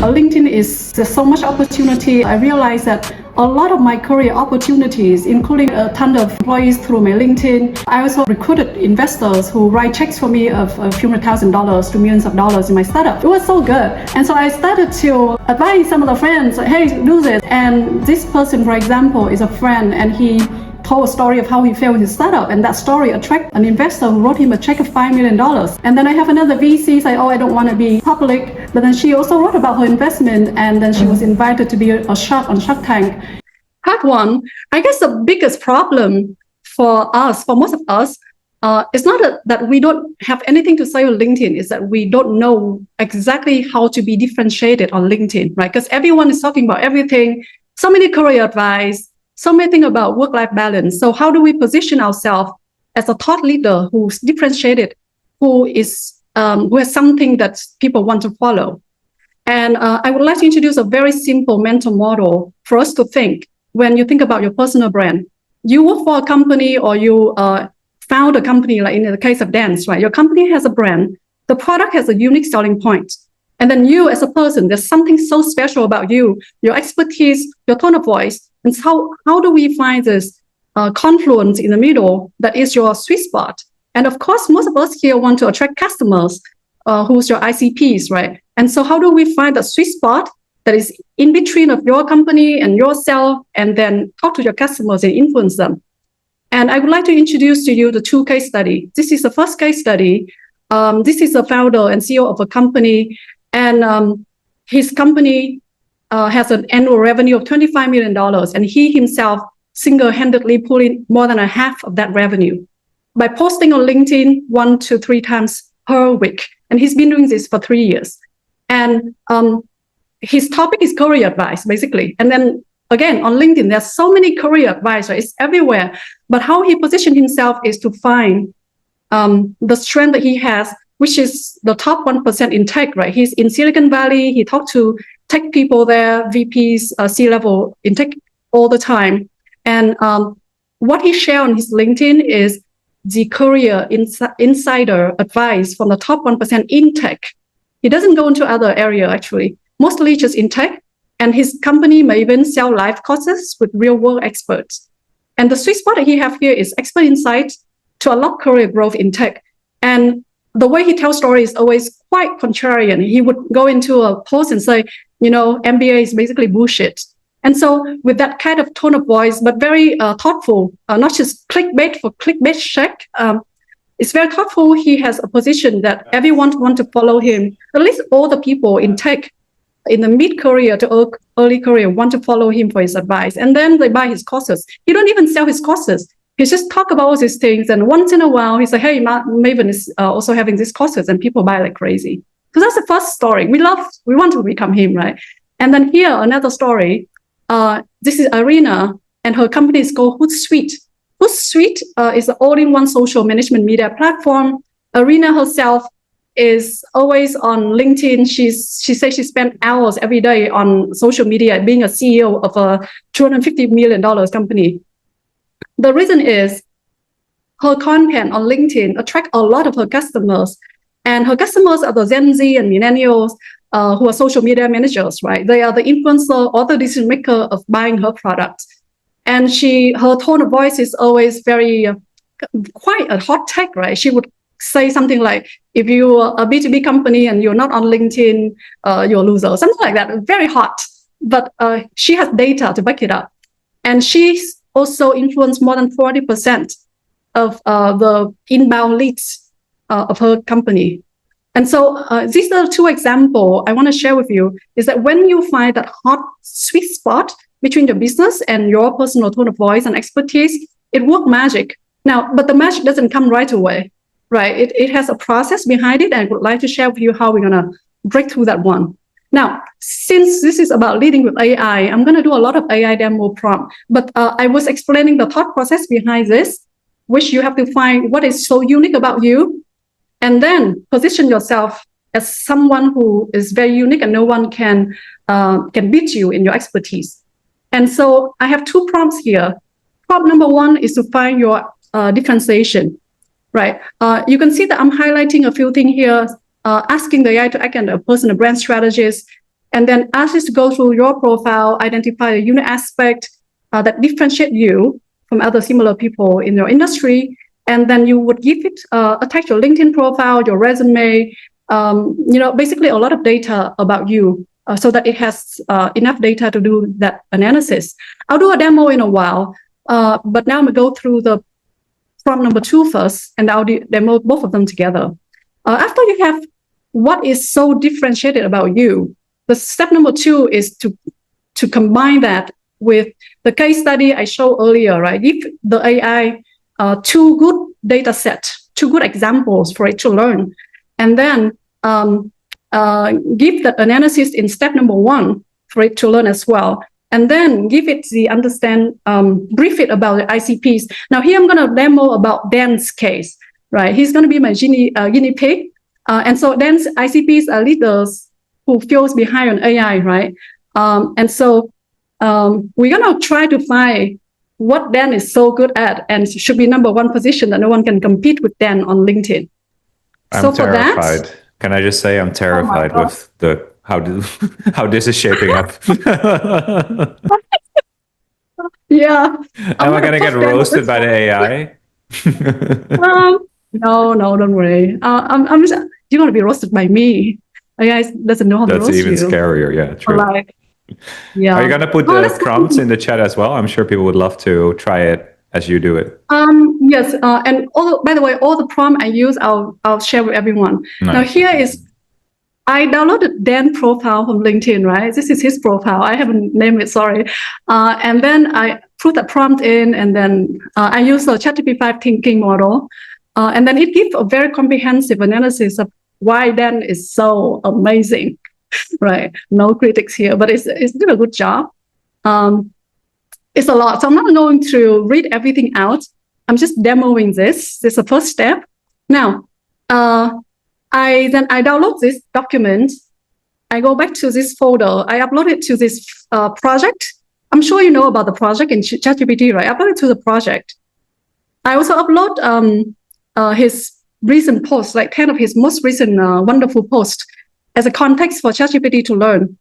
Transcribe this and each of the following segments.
LinkedIn there's so much opportunity. I realized that a lot of my career opportunities, including a ton of employees through my LinkedIn. I also recruited investors who write checks for me of a few $100,000 to millions of dollars in my startup. It was so good. And so I started to advise some of the friends, hey, do this. And this person, for example, is a friend, and he told a story of how he failed his startup, and that story attracted an investor who wrote him a check of $5 million. And then I have another VC say, oh, I don't want to be public, but then she also wrote about her investment, and then she was invited to be a shark on Shark Tank. Part one, I guess the biggest problem for most of us, it's not that we don't have anything to say on LinkedIn, is that we don't know exactly how to be differentiated on LinkedIn, right? Because everyone is talking about everything, so many career advice, so many things about work-life balance. So how do we position ourselves as a thought leader who's differentiated, who has something that people want to follow? And I would like to introduce a very simple mental model for us to think when you think about your personal brand. You work for a company, or you found a company, like in the case of dance, right? Your company has a brand. The product has a unique selling point. And then you as a person, there's something so special about you, your expertise, your tone of voice. And so how do we find this confluence in the middle that is your sweet spot? And of course, most of us here want to attract customers who's your ICPs, right? And so how do we find the sweet spot that is in between of your company and yourself, and then talk to your customers and influence them? And I would like to introduce to you the two case studies. This is the first case study. This is the founder and CEO of a company, and his company has an annual revenue of $25 million, and he himself single-handedly pulled in more than a half of that revenue by posting on LinkedIn 1 to 3 times per week. And he's been doing this for 3 years. And his topic is career advice, basically. And then again, on LinkedIn, there's so many career advice, right? It's everywhere. But how he positioned himself is to find the strength that he has, which is the top 1% in tech, right? He's in Silicon Valley. He talked to tech people there, VPs, C-level in tech all the time. And what he shared on his LinkedIn is the career insider advice from the top 1% in tech. He doesn't go into other area, actually, mostly just in tech. And his company may even sell live courses with real world experts. And the sweet spot that he have here is expert insight to unlock career growth in tech. And the way he tells stories is always quite contrarian. He would go into a post and say, MBA is basically bullshit. And so with that kind of tone of voice, but very thoughtful, not just clickbait for clickbait's sake, it's very thoughtful. He has a position that everyone want to follow him. At least all the people in tech, in the mid-career to early career, want to follow him for his advice. And then they buy his courses. He don't even sell his courses. He just talk about all these things. And once in a while, he say, hey, Maven is also having these courses, and people buy like crazy. So that's the first story. We want to become him, right? And then here, another story. This is Arena, and her company is called Hootsuite. Hootsuite is an all-in-one social management media platform. Arena herself is always on LinkedIn. She says she spent hours every day on social media, being a CEO of a $250 million company. The reason is her content on LinkedIn attract a lot of her customers, and her customers are the Gen Z and millennials who are social media managers, right? They are the influencer or the decision maker of buying her products. And her tone of voice is always very, quite a hot tech, right? She would say something like, if you're a B2B company and you're not on LinkedIn, you're a loser, something like that, very hot. But she has data to back it up. And she's also influenced more than 40% of the inbound leads of her company. And so these are two examples I want to share with you, is that when you find that hot sweet spot between your business and your personal tone of voice and expertise, it works magic. Now, but the magic doesn't come right away, right? It has a process behind it, and I would like to share with you how we're going to break through that one. Now, since this is about leading with AI, I'm going to do a lot of AI demo prompt, but I was explaining the thought process behind this, which you have to find what is so unique about you, and then position yourself as someone who is very unique and no one can beat you in your expertise. And so I have two prompts here. Prompt number one is to find your differentiation, right? You can see that I'm highlighting a few things here, asking the AI to act as a personal brand strategist, and then ask it to go through your profile, identify a unique aspect that differentiate you from other similar people in your industry, and then you would give it attach your LinkedIn profile, your resume, basically a lot of data about you, so that it has enough data to do that analysis. I'll do a demo in a while, but now I'm gonna go through the prompt number 2 first, and I'll demo both of them together. After you have what is so differentiated about you, the step number 2 is to combine that with the case study I showed earlier, right? Give the AI 2 good data sets, 2 good examples for it to learn, and then give that analysis in step number 1 for it to learn as well. And then give it the brief it about the ICPs. Now here I'm going to demo about Dan's case, right? He's going to be my guinea pig. And so Dan's ICPs are leaders who feels behind on AI, right? And so we're going to try to find what Dan is so good at and should be number 1 position that no one can compete with Dan on LinkedIn. I'm terrified. Can I just say I'm terrified with how this is shaping up? Yeah. Am I gonna get roasted by the AI? No, don't worry. You're gonna be roasted by me. AI doesn't know how to roast you. That's even scarier. Yeah, true. Yeah. Are you gonna put the prompts in the chat as well? I'm sure people would love to try it as you do it. Yes. And by the way, all the prompt I use, I'll share with everyone. Nice. Now here is. I downloaded Dan's profile from LinkedIn, right? This is his profile. I haven't named it, sorry. And then I put the prompt in, and then I use the ChatGPT-5 thinking model. And then it gives a very comprehensive analysis of why Dan is so amazing, right? No critics here, but it's did a good job. It's a lot. So I'm not going to read everything out. I'm just demoing this. This is the first step. Now, I download this document. I go back to this folder. I upload it to this project. I'm sure you know about the project in ChatGPT, right? I upload it to the project. I also upload his recent posts, like 10 of his most recent wonderful posts as a context for ChatGPT to learn.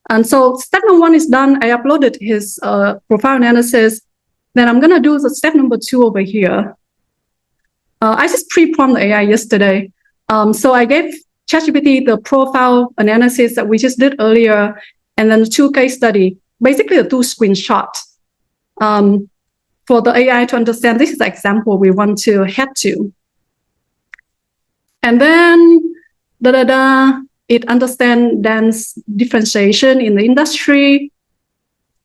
And so step number 1 is done. I uploaded his profile analysis. Then I'm going to do the step number 2 over here. I just pre-prompted the AI yesterday. So I gave ChatGPT the profile analysis that we just did earlier, and then the 2 case study, basically the 2 screenshots for the AI to understand this is the example we want to head to. And then, it understands Dan's differentiation in the industry.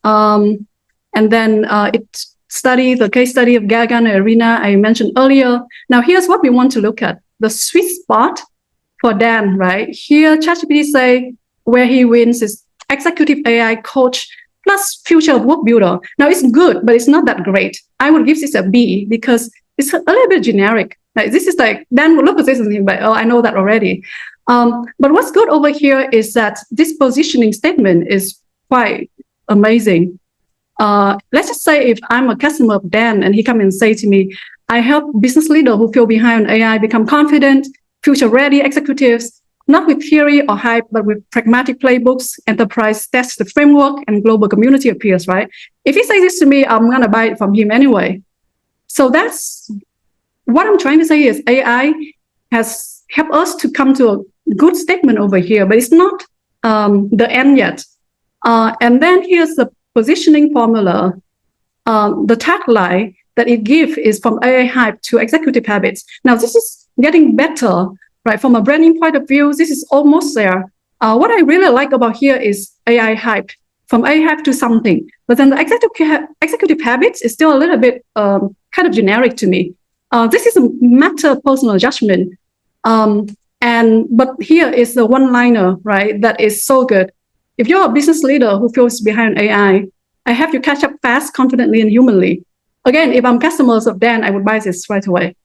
And then it study the case study of Gagan and Arena I mentioned earlier. Now here's what we want to look at. The sweet spot for Dan, right? Here, ChatGPT say where he wins is executive AI coach plus future work builder. Now it's good, but it's not that great. I would give this a B because it's a little bit generic. Like this is like, Dan would look at this and think, but I know that already. But what's good over here is that this positioning statement is quite amazing. Let's just say if I'm a customer of Dan and he come and say to me, I help business leaders who feel behind on AI become confident, future-ready executives, not with theory or hype, but with pragmatic playbooks, enterprise test the framework, and global community of peers, right? If he says this to me, I'm going to buy it from him anyway. So that's what I'm trying to say is AI has helped us to come to a good statement over here, but it's not the end yet. And then here's the positioning formula. The tagline that it gives is from AI hype to executive habits. Now, this is getting better, right? From a branding point of view, this is almost there. What I really like about here is AI hype, from AI hype to something. But then the executive habits is still a little bit kind of generic to me. This is a matter of personal judgment. But here is the one-liner, right? That is so good. If you're a business leader who feels behind AI, I have you catch up fast, confidently, and humanly. Again, if I'm customers of Dan, I would buy this right away.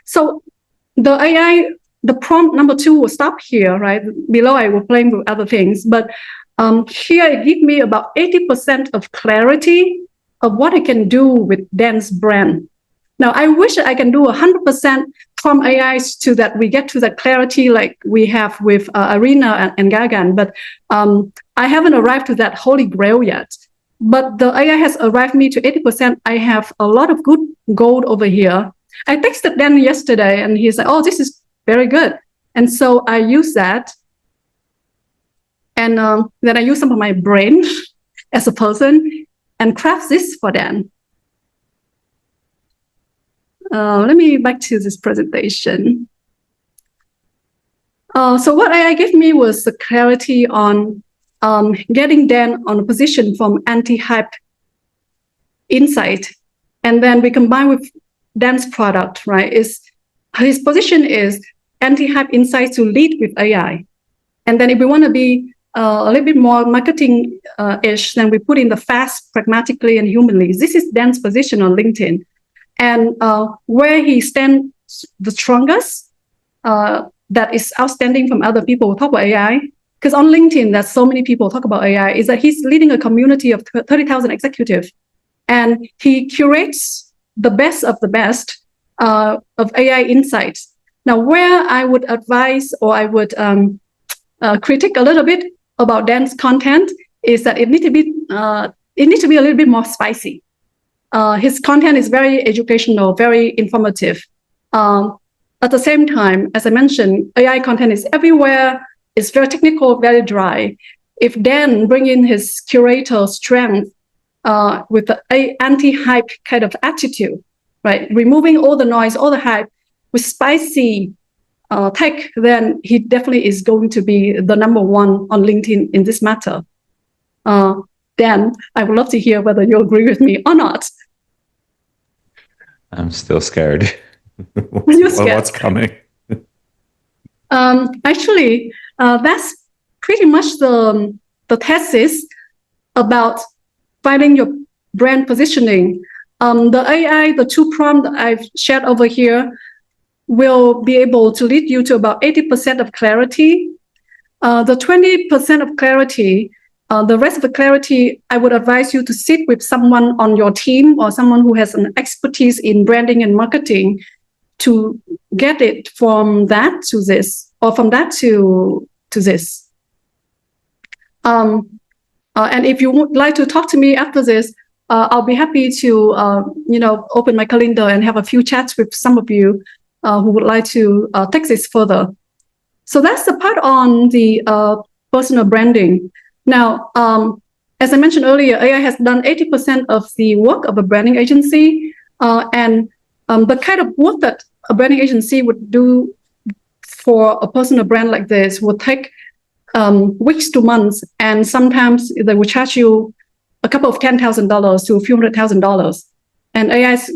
So the AI, the prompt number 2 will stop here, right? Below, I will play with other things. But here, it gives me about 80% of clarity of what I can do with Dan's brand. Now, I wish I can do 100% from AIs to that we get to that clarity like we have with Arena and Gagan, but I haven't arrived to that holy grail yet. But the AI has arrived me to 80%. I have a lot of good gold over here. I texted Dan yesterday and he's like, oh, this is very good. And so I use that. And then I use some of my brain as a person and craft this for Dan. Let me back to this presentation. So what AI gave me was the clarity on getting Dan on a position from anti-hype insight. And then we combine with Dan's product, right? His position is anti-hype insight to lead with AI. And then if we want to be a little bit more marketing-ish, then we put in the fast, pragmatically, and humanly. This is Dan's position on LinkedIn. And where he stands the strongest, that is outstanding from other people who talk about AI, because on LinkedIn, there's so many people talk about AI, is that he's leading a community of 30,000 executives. And he curates the best of the best of AI insights. Now, where I would advise or I would critique a little bit about Dan's content is that it needs to be a little bit more spicy. His content is very educational, very informative. At the same time, as I mentioned, AI content is everywhere. It's very technical, very dry. If Dan bring in his curator strength with the anti-hype kind of attitude, right, removing all the noise, all the hype, with spicy tech, then he definitely is going to be the number one on LinkedIn in this matter. Dan, I would love to hear whether you agree with me or not. I'm still scared. You're scared. What's coming? Actually, that's pretty much the thesis about finding your brand positioning. The AI, the two prompts that I've shared over here, will be able to lead you to about 80% of clarity. The 20% of clarity, the rest of the clarity, I would advise you to sit with someone on your team or someone who has an expertise in branding and marketing to get it from that to this, or from that to this. And if you would like to talk to me after this, I'll be happy to, open my calendar and have a few chats with some of you who would like to take this further. So that's the part on the personal branding. Now, as I mentioned earlier, AI has done 80% of the work of a branding agency, and the kind of work that a branding agency would do for a personal brand like this would take weeks to months, and sometimes they will charge you a couple of $10,000 to a few $100,000. And AIs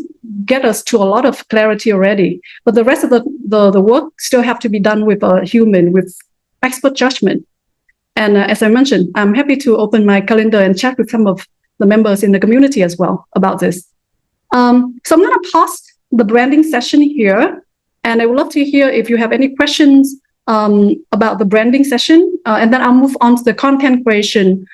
get us to a lot of clarity already, but the rest of the work still have to be done with a human, with expert judgment. And as I mentioned, I'm happy to open my calendar and chat with some of the members in the community as well about this. So I'm going to pause the branding session here, and I would love to hear if you have any questions about the branding session, and then I'll move on to the content creation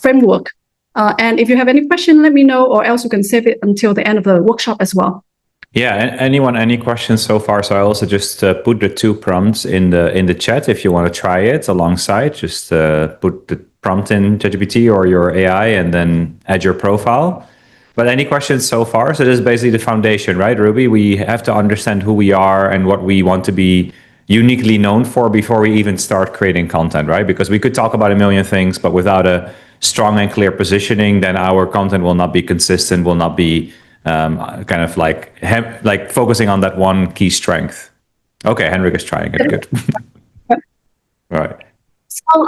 framework. And if you have any question, let me know, or else you can save it until the end of the workshop as well. Yeah, anyone, any questions so far? So I also just put the two prompts in the chat if you want to try it alongside. Just put the prompt in ChatGPT or your AI and then add your profile. But any questions so far? So this is basically the foundation, right, Ruby? We have to understand who we are and what we want to be uniquely known for before we even start creating content, right? Because we could talk about a million things, but without a strong and clear positioning, then our content will not be consistent, will not be kind of like focusing on that one key strength. Okay, Henrik is trying it. Good. Right. So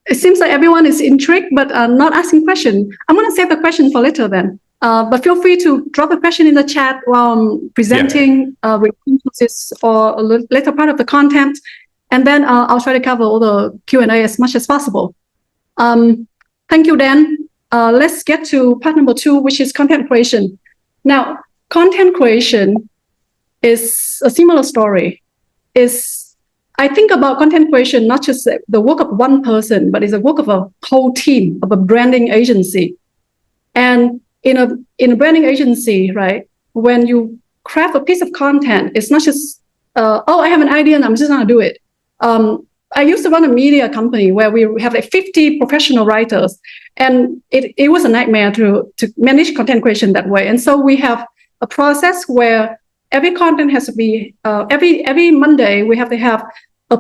it seems like everyone is intrigued, but not asking question. I'm going to save the question for later then. But feel free to drop a question in the chat while I'm presenting resources or a later part of the content, and then I'll try to cover all the Q&A as much as possible. Thank you, Dan. Let's get to part number 2, which is content creation. Now, content creation is a similar story. I think about content creation not just the work of one person, but it's the work of a whole team, of a branding agency. And in a branding agency, right, when you craft a piece of content, it's not just, I have an idea and I'm just going to do it. I used to run a media company where we have like 50 professional writers, and it was a nightmare to manage content creation that way. And so we have a process where every content has to be, every Monday, we have to have a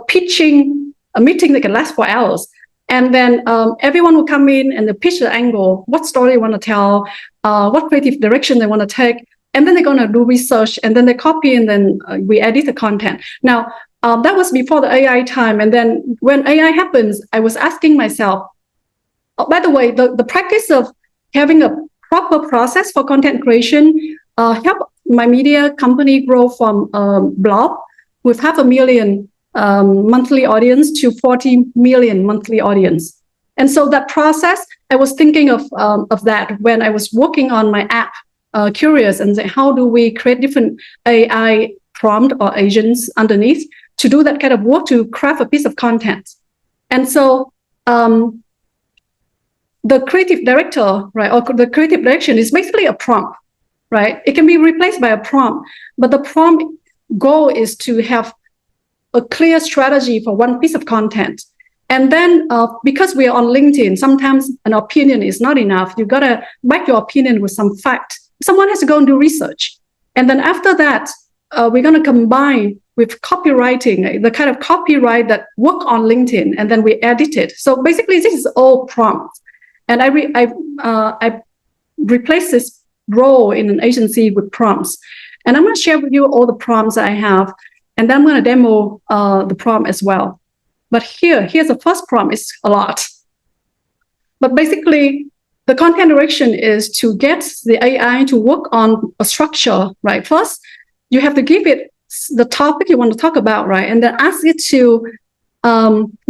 meeting that can last for hours. And then everyone will come in and they pitch the angle, what story they want to tell, what creative direction they want to take. And then they're going to do research, and then they copy, and then we edit the content. Now, that was before the AI time. And then when AI happens, I was asking myself, by the way, the practice of having a proper process for content creation helped my media company grow from blog with 500,000 monthly audience to 40 million monthly audience. And so that process, I was thinking of that when I was working on my app, Curieous, and say, how do we create different AI prompt or agents underneath to do that kind of work to craft a piece of content. And so the creative director, right, or the creative direction is basically a prompt, right? It can be replaced by a prompt, but the prompt goal is to have a clear strategy for one piece of content. And then because we are on LinkedIn, sometimes an opinion is not enough. You got to back your opinion with some fact. Someone has to go and do research. And then after that, we're going to combine with copywriting, the kind of copyright that work on LinkedIn, and then we edit it. So basically, this is all prompts. And I replaced this role in an agency with prompts. And I'm going to share with you all the prompts that I have, and then I'm going to demo the prompt as well. But here's the first prompt. It's a lot. But basically, the content direction is to get the AI to work on a structure, right? First, you have to give it the topic you want to talk about, right? And then ask it to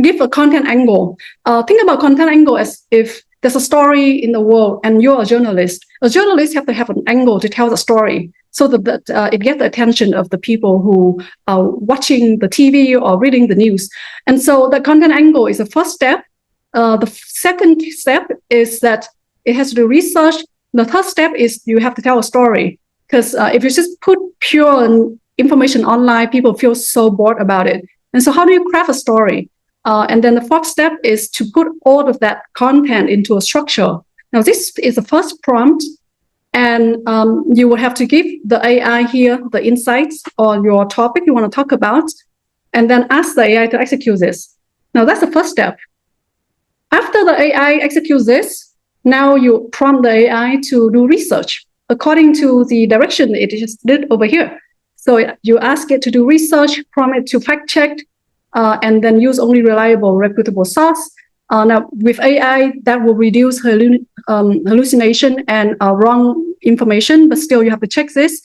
give a content angle. Think about content angle as if there's a story in the world and you're a journalist. A journalist have to have an angle to tell the story so that it gets the attention of the people who are watching the TV or reading the news. And so the content angle is the first step. The second step is that it has to do research. The third step is you have to tell a story. Because if you just put pure information online, people feel so bored about it. And so how do you craft a story? And then the fourth step is to put all of that content into a structure. Now, this is the first prompt. And you will have to give the AI here the insights on your topic you want to talk about, and then ask the AI to execute this. Now, that's the first step. After the AI executes this, now you prompt the AI to do research according to the direction it just did over here. So you ask it to do research, prompt it to fact check, and then use only reliable, reputable source. Now, with AI, that will reduce hallucination and wrong information, but still you have to check this.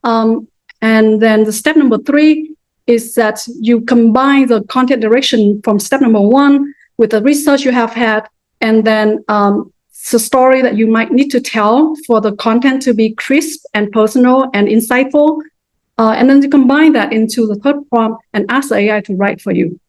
And then the step number 3 is that you combine the content direction from step number 1 with the research you have had, and then the story that you might need to tell for the content to be crisp and personal and insightful. And then to combine that into the third prompt and ask the AI to write for you.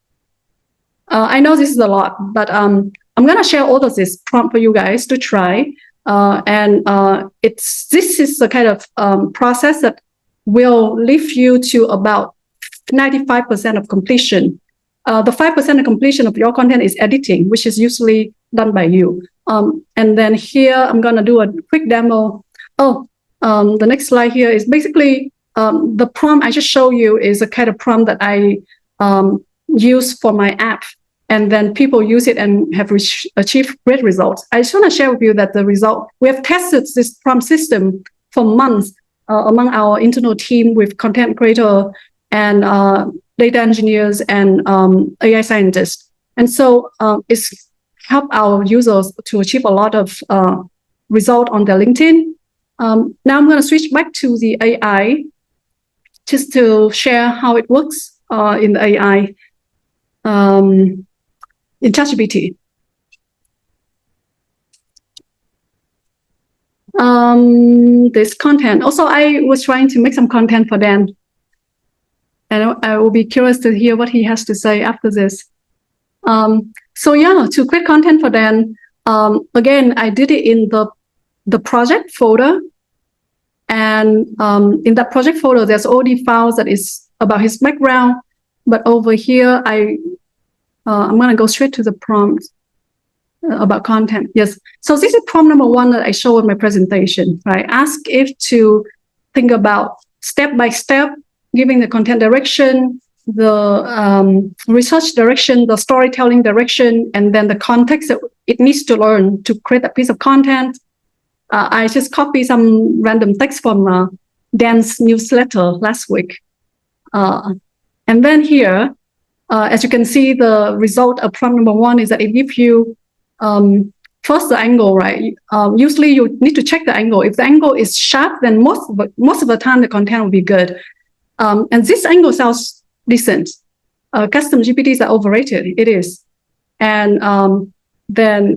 I know this is a lot, but I'm going to share all of this prompt for you guys to try. This is the kind of process that will lift you to about 95% of completion. The 5% of completion of your content is editing, which is usually done by you. And then here, I'm going to do a quick demo. The next slide here is basically the prompt I just showed you is a kind of prompt that I use for my app. And then people use it and have achieved great results. I just want to share with you that the result, we have tested this prompt system for months among our internal team with content creator and data engineers and AI scientists. And so it's helped our users to achieve a lot of result on their LinkedIn. Now I'm going to switch back to the AI just to share how it works in the AI. In ChatGPT. This content. Also, I was trying to make some content for Dan. And I will be curious to hear what he has to say after this. So yeah, to create content for Dan, again, I did it in the project folder. And in that project folder, there's already files that is about his background. But over here, I'm going to go straight to the prompt about content. Yes. So this is prompt number 1 that I show in my presentation, right? Ask it to think about step by step, giving the content direction, the research direction, the storytelling direction, and then the context that it needs to learn to create a piece of content. I just copied some random text from Dan's newsletter last week. And then here, as you can see, the result of prompt number 1 is that it gives you first the angle, right? Usually you need to check the angle. If the angle is sharp, then most of the time the content will be good. And this angle sounds decent. Custom GPTs are overrated. It is. And then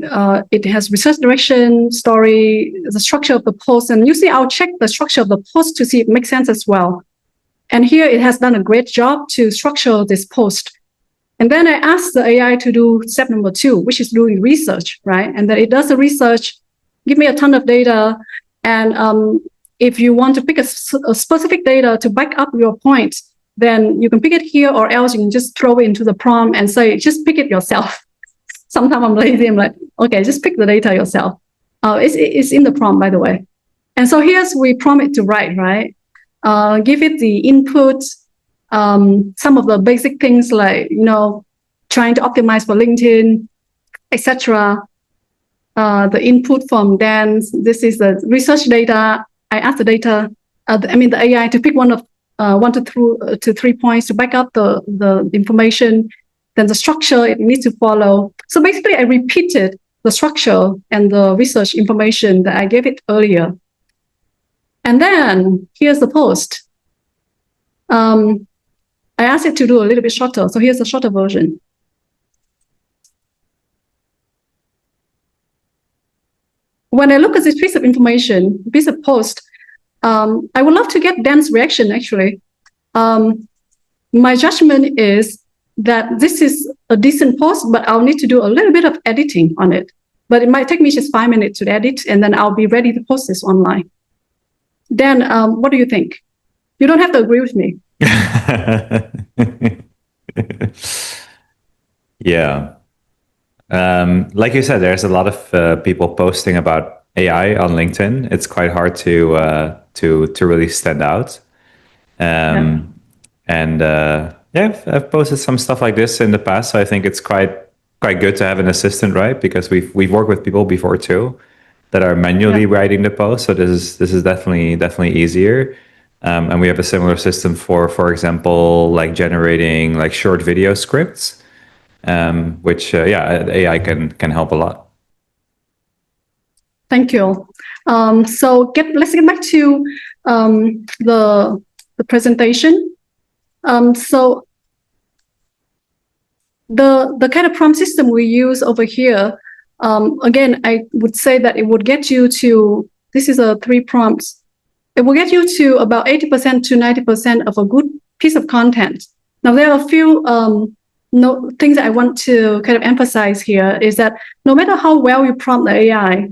it has research direction, story, the structure of the post. And usually I'll check the structure of the post to see if it makes sense as well. And here it has done a great job to structure this post. And then I asked the AI to do step number 2, which is doing research, right? And then it does the research, give me a ton of data. And if you want to pick a specific data to back up your point, then you can pick it here, or else you can just throw it into the prompt and say, just pick it yourself. Sometimes I'm lazy. I'm like, okay, just pick the data yourself. It's in the prompt, by the way. And so here's we prompt it to write, right? Give it the input, some of the basic things like, trying to optimize for LinkedIn, etc. The input from Dan, this is the research data. I asked the data, the AI to pick one of 1 to 3 points to back up the information. Then the structure it needs to follow. So basically, I repeated the structure and the research information that I gave it earlier. And then here's the post. I asked it to do a little bit shorter. So here's the shorter version. When I look at this piece of information, piece of post, I would love to get Dan's reaction, actually. My judgment is that this is a decent post, but I'll need to do a little bit of editing on it. But it might take me just 5 minutes to edit, and then I'll be ready to post this online. Dan, what do you think? You don't have to agree with me. Yeah. Like you said, there's a lot of people posting about AI on LinkedIn. It's quite hard to really stand out. And I've posted some stuff like this in the past. So I think it's quite good to have an assistant, right? Because we've worked with people before too that are manually writing the post. So this is definitely easier. And we have a similar system for example, like generating like short video scripts, which AI can help a lot. Thank you. So let's get back to the presentation. So the kind of prompt system we use over here, again, I would say that it would get you to, this is a 3 prompts. It will get you to about 80% to 90% of a good piece of content. Now, there are a few things that I want to kind of emphasize here is that no matter how well you prompt the AI,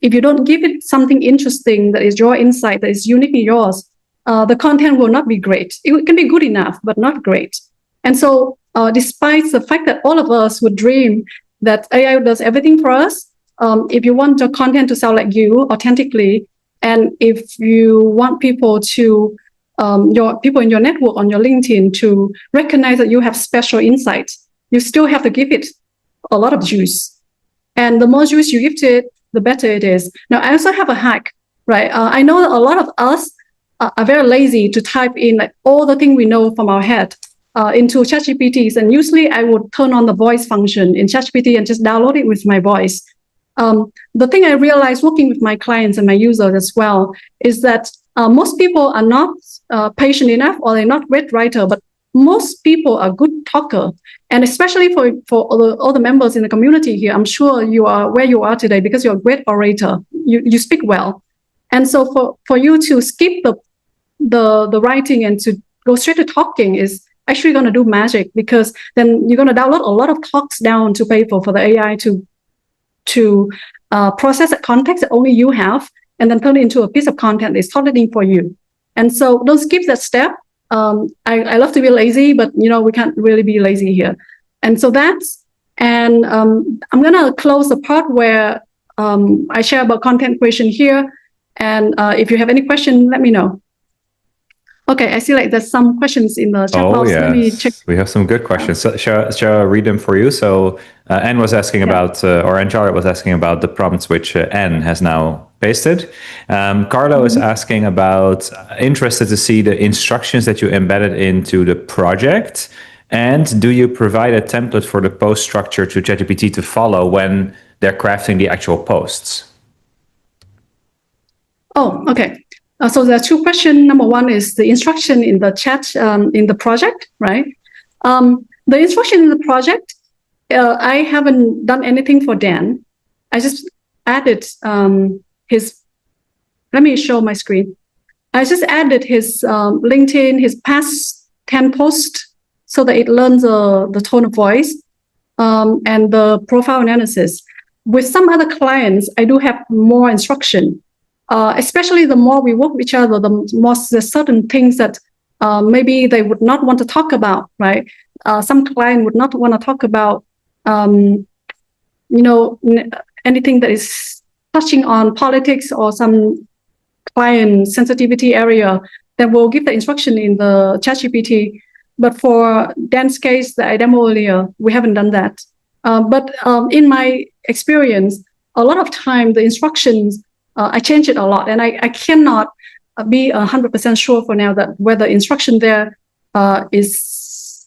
if you don't give it something interesting that is your insight, that is uniquely yours, the content will not be great. It can be good enough, but not great. And so despite the fact that all of us would dream that AI does everything for us, if you want your content to sound like you authentically, and if you want people to, your people in your network on your LinkedIn to recognize that you have special insights, you still have to give it a lot of juice. And the more juice you give to it, the better it is. Now, I also have a hack, right? I know that a lot of us are very lazy to type in like all the things we know from our head into ChatGPTs. And usually I would turn on the voice function in ChatGPT and just download it with my voice. The thing I realized working with my clients and my users as well is that most people are not patient enough, or they're not great writer, but most people are good talker. And especially for all the members in the community here, I'm sure you are where you are today because you're a great orator. You speak well. And so for you to skip the writing and to go straight to talking is actually going to do magic, because then you're going to download a lot of talks down to paper for the AI to process that context that only you have, and then turn it into a piece of content that's targeting for you. And so don't skip that step. I love to be lazy, but we can't really be lazy here. And so I'm gonna close the part where I share about content creation here. And if you have any question, let me know. Okay, I see like there's some questions in the chat box. Yes. Let me check. We have some good questions. So, shall I read them for you? So Anne was asking about, or Anne Charlotte was asking about the prompts which Anne has now pasted. Carlo is asking about, interested to see the instructions that you embedded into the project. And do you provide a template for the post structure to ChatGPT to follow when they're crafting the actual posts? Oh, okay. So there are two questions. Number one is the instruction in the chat in the project, right? The instruction in the project, I haven't done anything for Dan. I just added let me show my screen. I just added his LinkedIn, his past 10 posts so that it learns the tone of voice and the profile analysis. With some other clients, I do have more instruction. Especially the more we work with each other, the more there's certain things that maybe they would not want to talk about, right? Some client would not want to talk about, anything that is touching on politics or some client sensitivity area. Then we'll give the instruction in the ChatGPT. But for Dan's case that I demoed earlier, we haven't done that. But in my experience, a lot of time the instructions, I change it a lot, and I cannot be 100% sure for now that whether instruction there is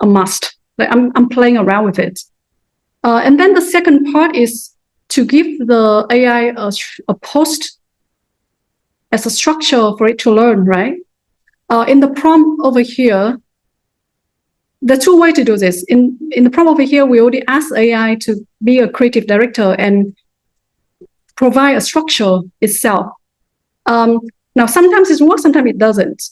a must. Like I'm playing around with it. And then the second part is to give the AI a post as a structure for it to learn, right? In the prompt over here, there are two ways to do this. In the prompt over here, we already asked AI to be a creative director and provide a structure itself. Now, sometimes it works, sometimes it doesn't.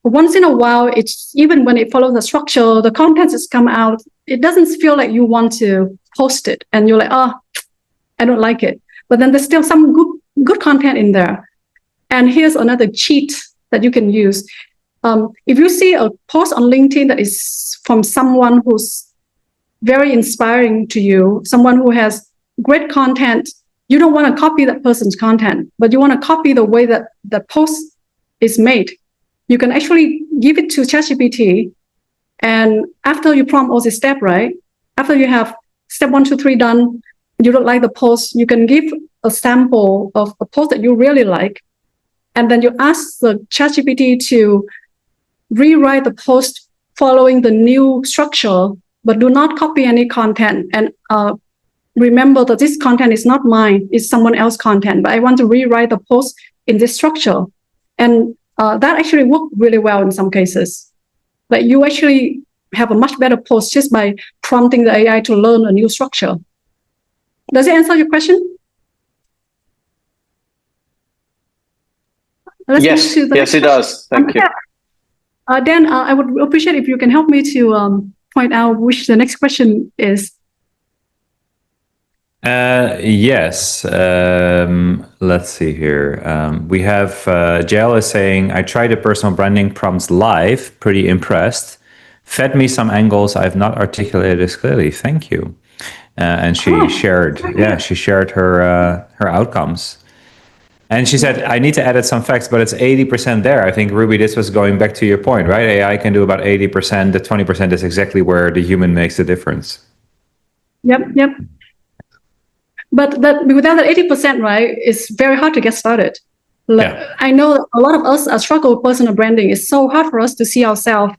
Once in a while, it's even when it follows the structure, the content has come out, it doesn't feel like you want to post it. And you're like, I don't like it. But then there's still some good content in there. And here's another cheat that you can use. If you see a post on LinkedIn that is from someone who's very inspiring to you, someone who has great content, you don't want to copy that person's content, but you want to copy the way that the post is made. You can actually give it to ChatGPT, and after you prompt all this step, right? After you have step 1, 2, 3 done, you don't like the post, you can give a sample of a post that you really like, and then you ask the ChatGPT to rewrite the post following the new structure, but do not copy any content. And remember that this content is not mine, it's someone else's content, but I want to rewrite the post in this structure. And that actually worked really well in some cases. Like you actually have a much better post just by prompting the AI to learn a new structure. Does it answer your question? Yes, it does. Thank you. Dan, I would appreciate if you can help me to point out which the next question is. Yes. Let's see here. We have JL is saying, I tried the personal branding prompts live, pretty impressed. Fed me some angles I've not articulated as clearly. Thank you. And she shared her outcomes. And she said, I need to edit some facts, but it's 80% there. I think, Ruby, this was going back to your point, right? AI can do about 80%. The 20% is exactly where the human makes the difference. Yep. But without that 80%, right, it's very hard to get started. I know a lot of us struggle with personal branding. It's so hard for us to see ourselves.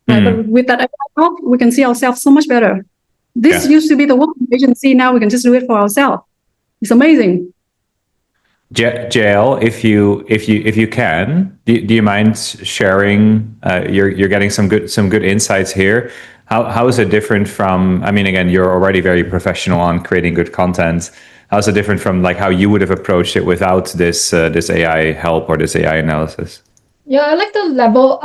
Right? But with that help, we can see ourselves so much better. This used to be the work agency. Now we can just do it for ourselves. It's amazing. JL, if you can, do you mind sharing? You're getting some good insights here. How is it different from? I mean, again, you're already very professional on creating good content. How is it different from like how you would have approached it without this AI help or this AI analysis? Yeah, I like the level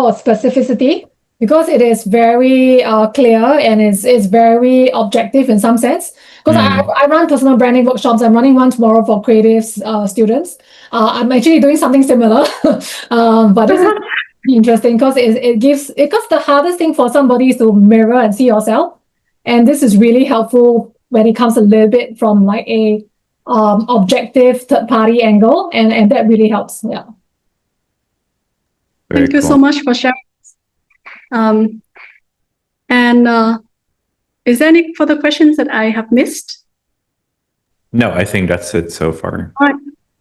of specificity because it is very clear and it's very objective in some sense. Because I run personal branding workshops. I'm running one tomorrow for creative students. I'm actually doing something similar, but this is interesting because because the hardest thing for somebody is to mirror and see yourself, and this is really helpful when it comes a little bit from like a objective third party angle, and that really helps. Yeah. Thank you so much for sharing. Is there any further questions that I have missed? No, I think that's it so far. All right,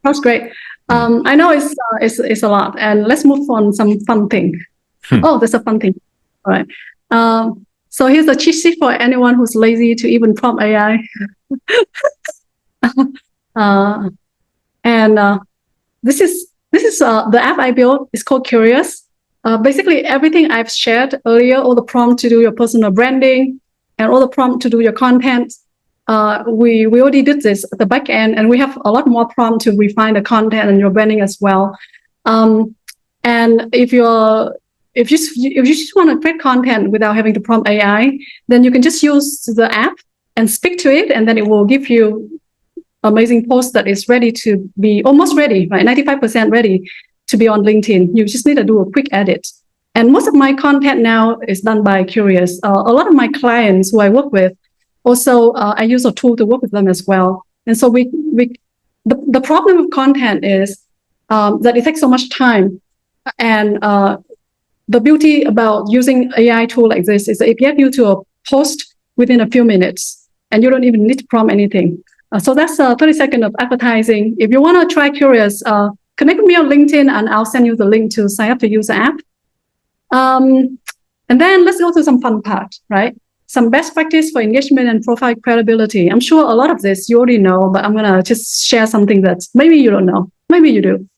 that's great. I know it's a lot, and let's move on some fun thing. Oh, there's a fun thing. All right. So here's a cheat sheet for anyone who's lazy to even prompt AI. This is the app I built. It's called Curieous. Basically, everything I've shared earlier, all the prompt to do your personal branding and all the prompt to do your content, we already did this at the back end, and we have a lot more prompt to refine the content and your branding as well. And if you just want to create content without having to prompt AI, then you can just use the app and speak to it, and then it will give you amazing post that is ready to be almost ready, right? 95% ready to be on LinkedIn. You just need to do a quick edit. And most of my content now is done by Curieous. A lot of my clients who I work with, also I use a tool to work with them as well. And so the problem with content is that it takes so much time. And the beauty about using AI tool like this is that it gets you to a post within a few minutes, and you don't even need to prompt anything. So that's 30 seconds of advertising. If you want to try Curieous, connect with me on LinkedIn, and I'll send you the link to sign up to use the app. And then let's go to some fun part, right? Some best practice for engagement and profile credibility. I'm sure a lot of this you already know, but I'm going to just share something that maybe you don't know. Maybe you do.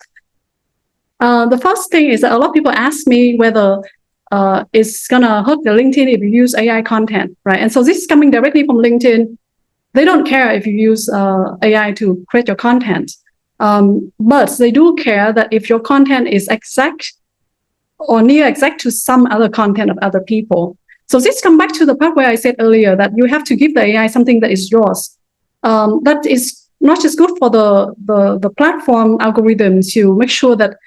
The first thing is that a lot of people ask me whether it's going to hurt the LinkedIn if you use AI content, right? And so this is coming directly from LinkedIn. They don't care if you use AI to create your content. But they do care that if your content is exact or near exact to some other content of other people. So this comes back to the part where I said earlier that you have to give the AI something that is yours. That is not just good for the platform algorithm to make sure that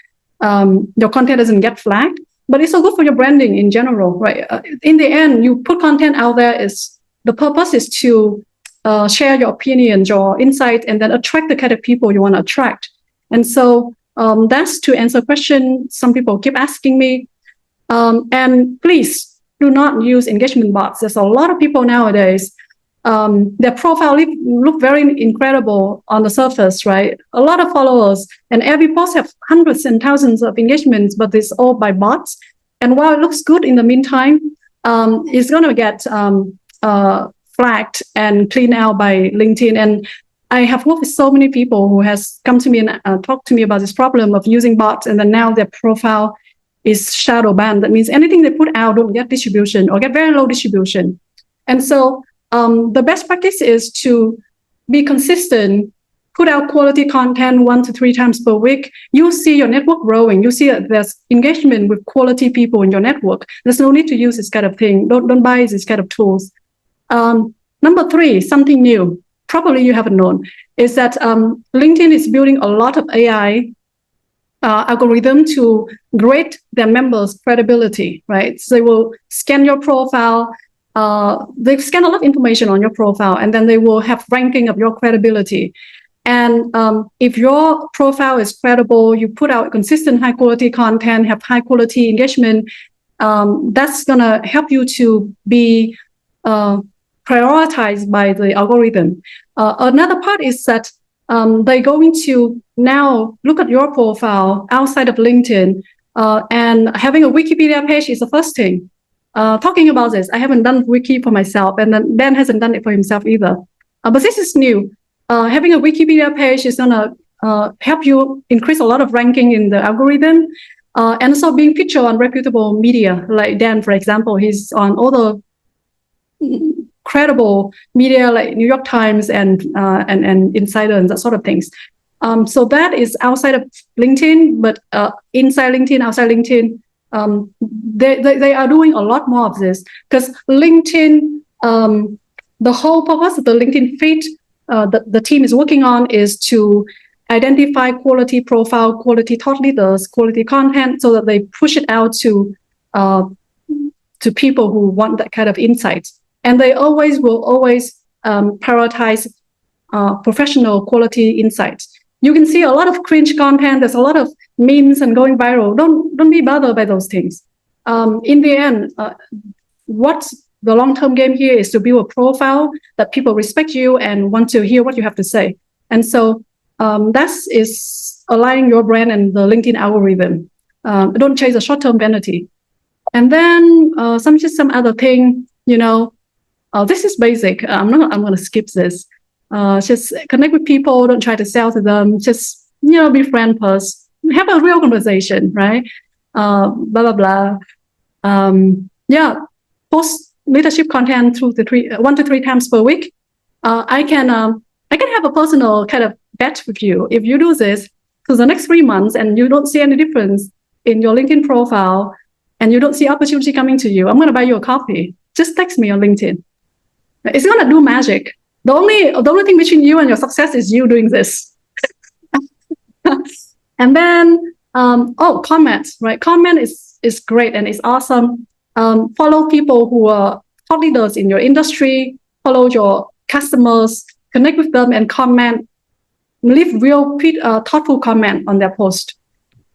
your content doesn't get flagged, but it's also good for your branding in general, right? In the end, you put content out there the purpose is to share your opinions, your insight, and then attract the kind of people you want to attract. And so that's to answer a question some people keep asking me. And please do not use engagement bots. There's a lot of people nowadays, their profile look very incredible on the surface, right? A lot of followers, and every post have hundreds and thousands of engagements, but it's all by bots. And while it looks good in the meantime, it's going to get flagged and cleaned out by LinkedIn. And I have worked with so many people who has come to me and talked to me about this problem of using bots, and then now their profile is shadow banned. That means anything they put out don't get distribution or get very low distribution. And so the best practice is to be consistent, put out quality content 1 to 3 times per week. You'll see your network growing. You see that there's engagement with quality people in your network. There's no need to use this kind of thing. Don't buy this kind of tools. Number 3, something new, probably you haven't known, is that LinkedIn is building a lot of AI algorithm to grade their members' credibility, right? So they will scan your profile. They scan a lot of information on your profile, and then they will have ranking of your credibility. And if your profile is credible, you put out consistent high quality content, have high quality engagement, that's going to help you to be prioritized by the algorithm. Another part is that they're going to now look at your profile outside of LinkedIn, and having a Wikipedia page is the first thing. Talking about this, I haven't done wiki for myself, and then Dan hasn't done it for himself either. But this is new. Having a Wikipedia page is going to help you increase a lot of ranking in the algorithm, and also being featured on reputable media. Like Dan, for example, he's on all the credible media like New York Times and Insider and that sort of things. So that is outside of LinkedIn, but inside LinkedIn, outside LinkedIn, they are doing a lot more of this because LinkedIn, the whole purpose of the LinkedIn feed the team is working on is to identify quality profile, quality thought leaders, quality content, so that they push it out to people who want that kind of insight. And they will always prioritize professional quality insights. You can see a lot of cringe content. There's a lot of memes and going viral. Don't be bothered by those things. In the end, what the long-term game here is to build a profile that people respect you and want to hear what you have to say. And so that is aligning your brand and the LinkedIn algorithm. Don't chase a short-term vanity. And then some other thing, this is basic. I'm going to skip this. Just connect with people. Don't try to sell to them. Just, be friend first. Have a real conversation, right? Blah, blah, blah. Post leadership content 1 to 3 times per week. I can have a personal kind of bet with you. If you do this for the next 3 months and you don't see any difference in your LinkedIn profile and you don't see opportunity coming to you, I'm going to buy you a copy. Just text me on LinkedIn. It's going to do magic. The only thing between you and your success is you doing this. And then, comments, right? Comment is great and it's awesome. Follow people who are thought leaders in your industry, follow your customers, connect with them and comment, leave real thoughtful comment on their post.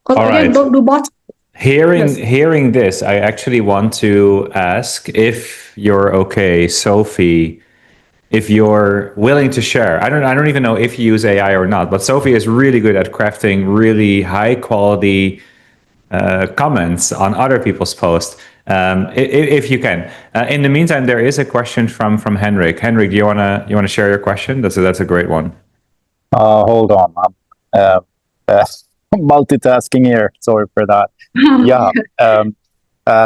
Again, don't do bots. Hearing this, I actually want to ask if you're okay, Sophie, if you're willing to share. I don't even know if you use AI or not, but Sophie is really good at crafting really high quality comments on other people's posts. If you can. In the meantime, there is a question from Henrik. Henrik, do you wanna share your question? That's a great one. Hold on, I'm multitasking here. Sorry for that.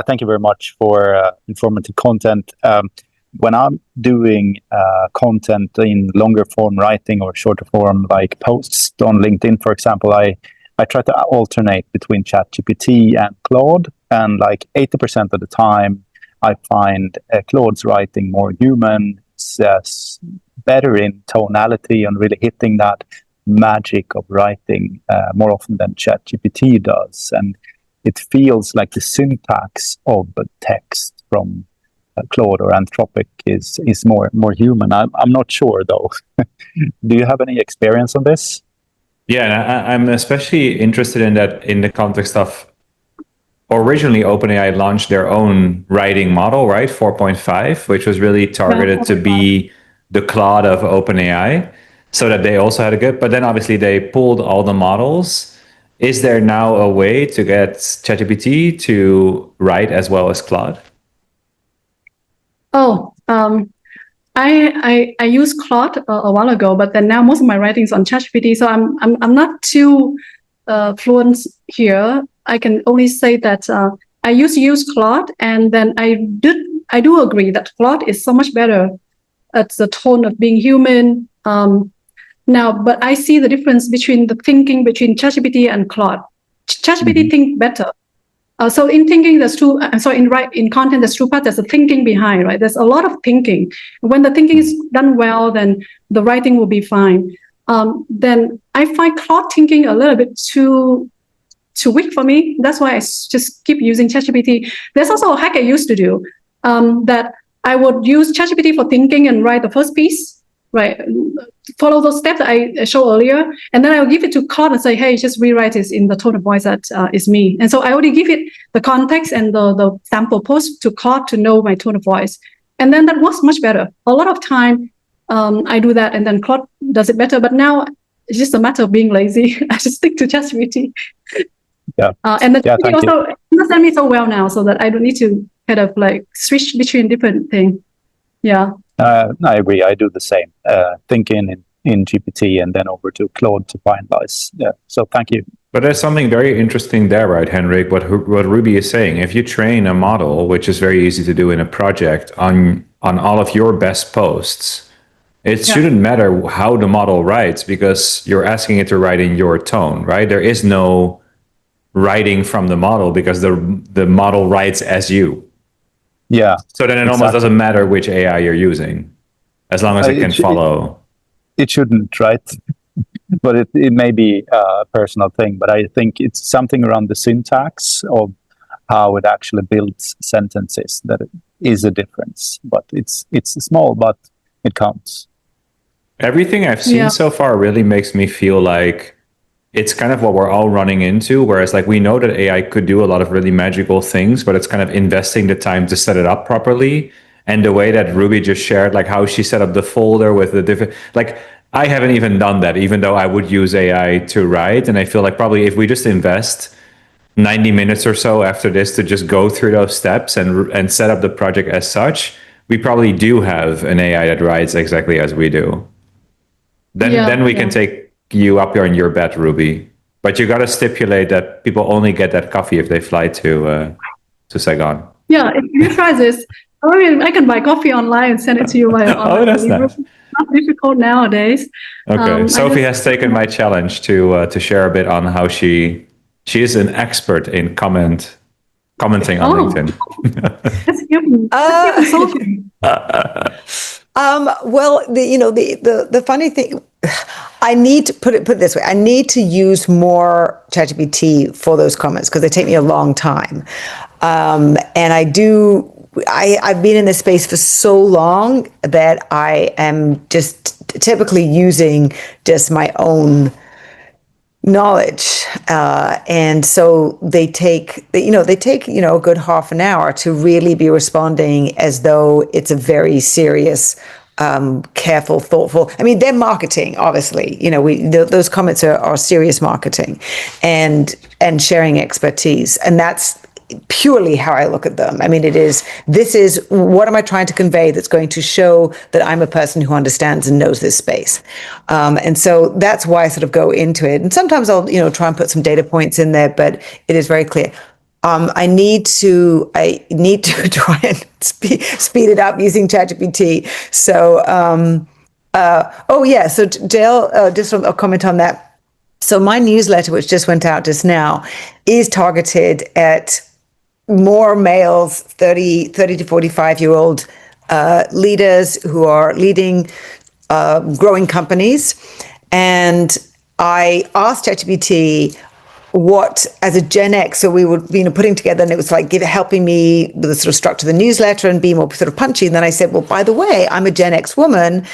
Thank you very much for informative content. When I'm doing content in longer form writing or shorter form like posts on LinkedIn, for example, I try to alternate between ChatGPT and Claude, and like 80% of the time, I find Claude's writing more human, better in tonality, and really hitting that magic of writing more often than ChatGPT does. And it feels like the syntax of text from Claude or Anthropic is more human. I'm not sure though. Do you have any experience on this? Yeah, I'm especially interested in that in the context of originally OpenAI launched their own writing model, right? 4.5, which was really targeted to be the Claude of OpenAI, so that they also had a good, but then obviously they pulled all the models. Is there now a way to get ChatGPT to write as well as Claude? I used Claude a while ago, but then now most of my writings on ChatGPT, so I'm not too fluent here. I can only say that I used to use Claude, and then I do agree that Claude is so much better at the tone of being human. Now, but I see the difference between the thinking between ChatGPT and Claude. ChatGPT think better. So in thinking, there's two. In content, there's two parts. There's the thinking behind, right? There's a lot of thinking. When the thinking is done well, then the writing will be fine. Then I find Claude thinking a little bit too weak for me. That's why I just keep using ChatGPT. There's also a hack I used to do that I would use ChatGPT for thinking and write the first piece, right? Follow those steps that I showed earlier, and then I'll give it to Claude and say, hey, just rewrite this in the tone of voice that is me. And so I already give it the context and the sample post to Claude to know my tone of voice. And then that works much better. A lot of time I do that, and then Claude does it better. But now it's just a matter of being lazy. I just stick to ChatGPT. And the also understand me so well now, so that I don't need to kind of like switch between different things. I agree. I do the same. Thinking in GPT and then over to Claude to finalize. So thank you. But there's something very interesting there, right, Henrik? What Ruby is saying. If you train a model, which is very easy to do in a project, on all of your best posts, it shouldn't matter how the model writes, because you're asking it to write in your tone, right? There is no writing from the model because the model writes as you. Yeah. So then it almost doesn't matter which AI you're using, as long as it can follow. It shouldn't, right? But it may be a personal thing. But I think it's something around the syntax of how it actually builds sentences that is a difference. But it's small, but it counts. Everything I've seen so far really makes me feel like it's kind of what we're all running into, whereas like we know that AI could do a lot of really magical things, but it's kind of investing the time to set it up properly. And the way that Ruby just shared, like how she set up the folder with the different, like I haven't even done that, even though I would use AI to write. And I feel like probably if we just invest 90 minutes or so after this to just go through those steps and set up the project as such, we probably do have an AI that writes exactly as we do. Then we can take you up here in your bet, Ruby. But you got to stipulate that people only get that coffee if they fly to Saigon. Yeah, if you try this, I can buy coffee online and send it to you via online. Oh, that's nice. It's not difficult nowadays. Okay, Sophie has taken my challenge to share a bit on how she is an expert in commenting on LinkedIn. That's given. That's Sophie. Well, the funny thing, I need to put it this way. I need to use more ChatGPT for those comments because they take me a long time. And I've been in this space for so long that I am just typically using just my own knowledge, and so they take a good half an hour to really be responding as though it's a very serious, careful, thoughtful. I mean, they're marketing, obviously. Those comments are serious marketing, and sharing expertise, and that's purely how I look at them. I mean, this is what am I trying to convey that's going to show that I'm a person who understands and knows this space. And so that's why I sort of go into it. And sometimes I'll, try and put some data points in there, but it is very clear. I need to try and speed it up using ChatGPT. So, so Dale, just a comment on that. So my newsletter, which just went out just now, is targeted at more males, 30 to 45-year-old leaders who are leading growing companies. And I asked ChatGPT what, as a Gen X, so we were putting together, and it was like helping me with the sort of structure of the newsletter and be more sort of punchy. And then I said, well, by the way, I'm a Gen X woman,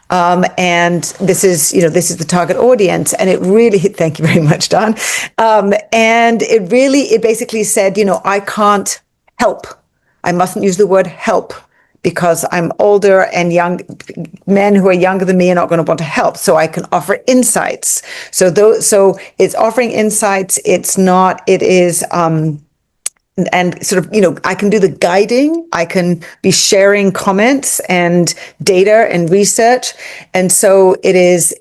and this is the target audience. And it really, thank you very much, Don. And it basically said, I can't help. I mustn't use the word help, because I'm older and young men who are younger than me are not going to want to help. So I can offer insights. So it's offering insights. It is, and sort of, I can do the guiding. I can be sharing comments and data and research. And so it is,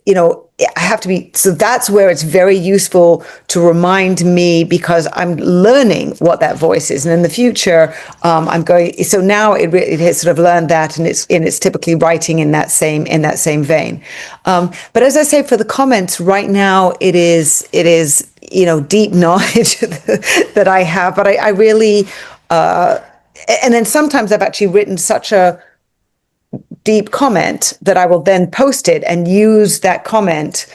I have to be, so that's where it's very useful to remind me, because I'm learning what that voice is. And in the future, so now it has sort of learned that, and it's typically writing in that same vein. But as I say, for the comments right now, it is, deep knowledge that I have, but I really, and then sometimes I've actually written such a deep comment that I will then post it and use that comment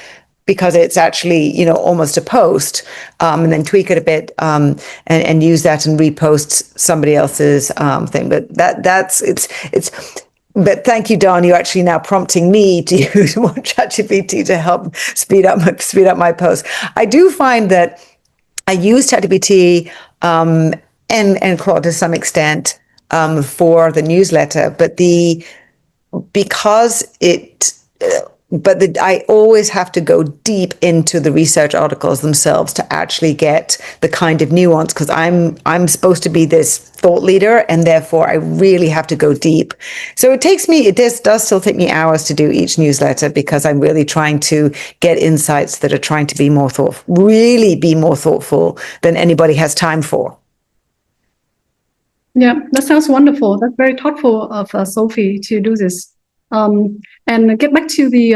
because it's actually, almost a post, and then tweak it a bit, and use that and repost somebody else's thing. But but thank you, Don. You're actually now prompting me to use more ChatGPT to help speed up my post. I do find that I use ChatGPT and Claude to some extent for the newsletter, but I always have to go deep into the research articles themselves to actually get the kind of nuance, because I'm supposed to be this thought leader, and therefore I really have to go deep. So it does still take me hours to do each newsletter, because I'm really trying to get insights that are trying to be more thoughtful than anybody has time for. Yeah, that sounds wonderful. That's very thoughtful of Sophie to do this. And get back to the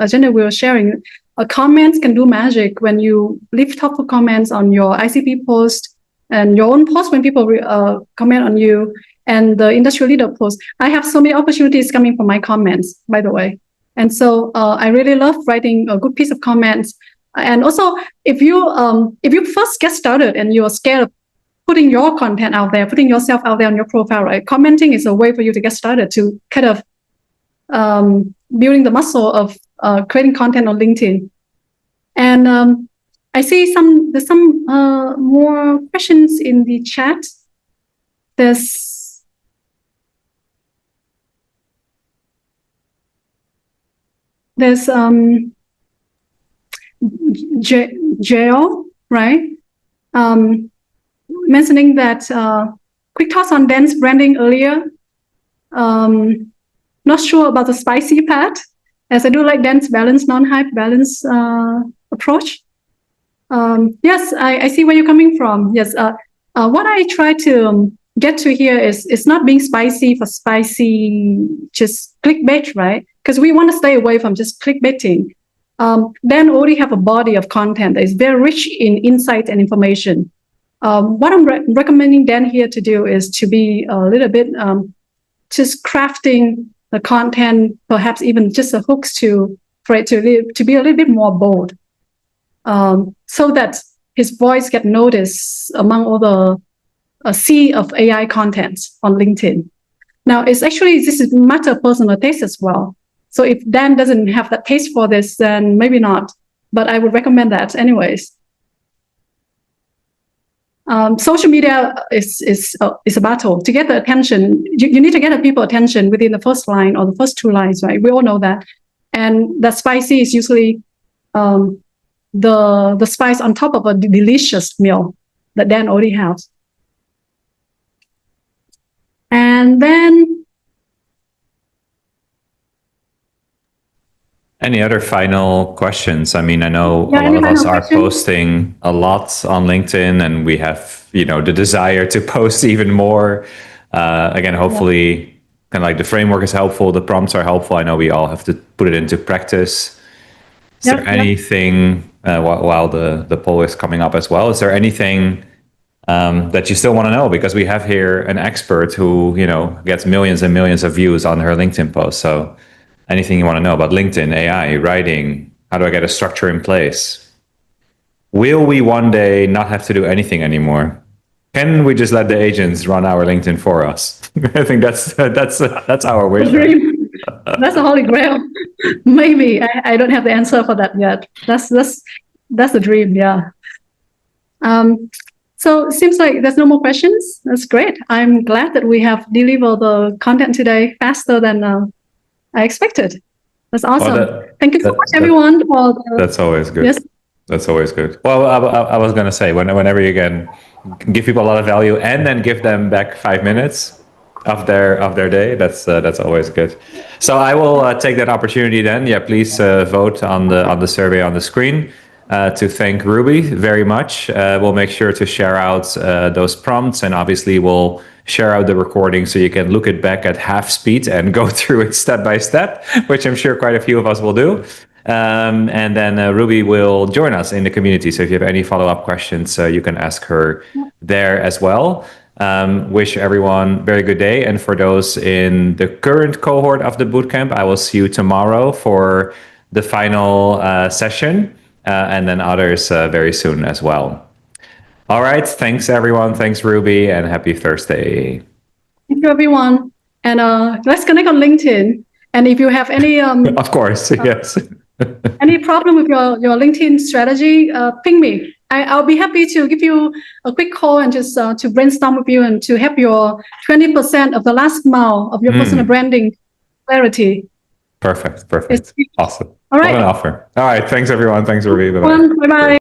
agenda we were sharing. comments can do magic when you leave thoughtful comments on your ICP post and your own post when people comment on you, and the industry leader post. I have so many opportunities coming from my comments, by the way. And so I really love writing a good piece of comments. And also, if you first get started and you're scared of putting your content out there, putting yourself out there on your profile, right? Commenting is a way for you to get started, to kind of building the muscle of creating content on LinkedIn. And I see there's some more questions in the chat. There's Jail, right? Mentioning that quick thoughts on dense branding earlier. Not sure about the spicy part, as I do like dense balance, non-hype balance approach. Yes, I see where you're coming from. Yes, what I try to get to here is it's not being spicy for spicy, just clickbait, right? Because we want to stay away from just clickbaiting. Dan already have a body of content that is very rich in insight and information. What I'm recommending Dan here to do is to be a little bit just crafting the content, perhaps even just the hooks for it to be a little bit more bold, so that his voice get noticed among all the sea of AI content on LinkedIn. Now, this is a matter of personal taste as well. So if Dan doesn't have that taste for this, then maybe not. But I would recommend that anyways. Social media is a battle. To get the attention, you need to get the people attention within the first line or the first two lines, right? We all know that. And the spicy is usually the spice on top of a delicious meal that Dan already has. And then any other final questions? I mean, I know a lot of us are posting a lot on LinkedIn, and we have, the desire to post even more. Again, hopefully, kind of like the framework is helpful, the prompts are helpful. I know we all have to put it into practice. Is there anything, while the poll is coming up as well, is there anything that you still want to know? Because we have here an expert who, gets millions and millions of views on her LinkedIn post. So anything you want to know about LinkedIn, AI, writing, how do I get a structure in place? Will we one day not have to do anything anymore? Can we just let the agents run our LinkedIn for us? I think that's our wish. That's a holy grail. Maybe I don't have the answer for that yet. That's the dream. Yeah. So it seems like there's no more questions. That's great. I'm glad that we have delivered the content today faster than I expected. That's awesome. Well, thank you so much, everyone. That's always good. Yes. That's always good. Well, I was going to say, whenever you can give people a lot of value and then give them back 5 minutes of their day, that's always good. So I will take that opportunity then. Yeah, please vote on the survey on the screen to thank Ruby very much. We'll make sure to share out those prompts, and obviously we'll share out the recording so you can look it back at half speed and go through it step by step, which I'm sure quite a few of us will do. And then Ruby will join us in the community. So if you have any follow-up questions, you can ask her there as well. Wish everyone a very good day. And for those in the current cohort of the bootcamp, I will see you tomorrow for the final session, and then others very soon as well. All right. Thanks, everyone. Thanks, Ruby, and happy Thursday. Thank you, everyone. And let's connect on LinkedIn. And if you have any... of course, yes. any problem with your LinkedIn strategy, ping me. I'll be happy to give you a quick call and just to brainstorm with you and to help your 20% of the last mile of your personal branding clarity. Perfect. Awesome. All right. What an offer. All right. Thanks, everyone. Thanks, Ruby. Bye-bye. Bye-bye.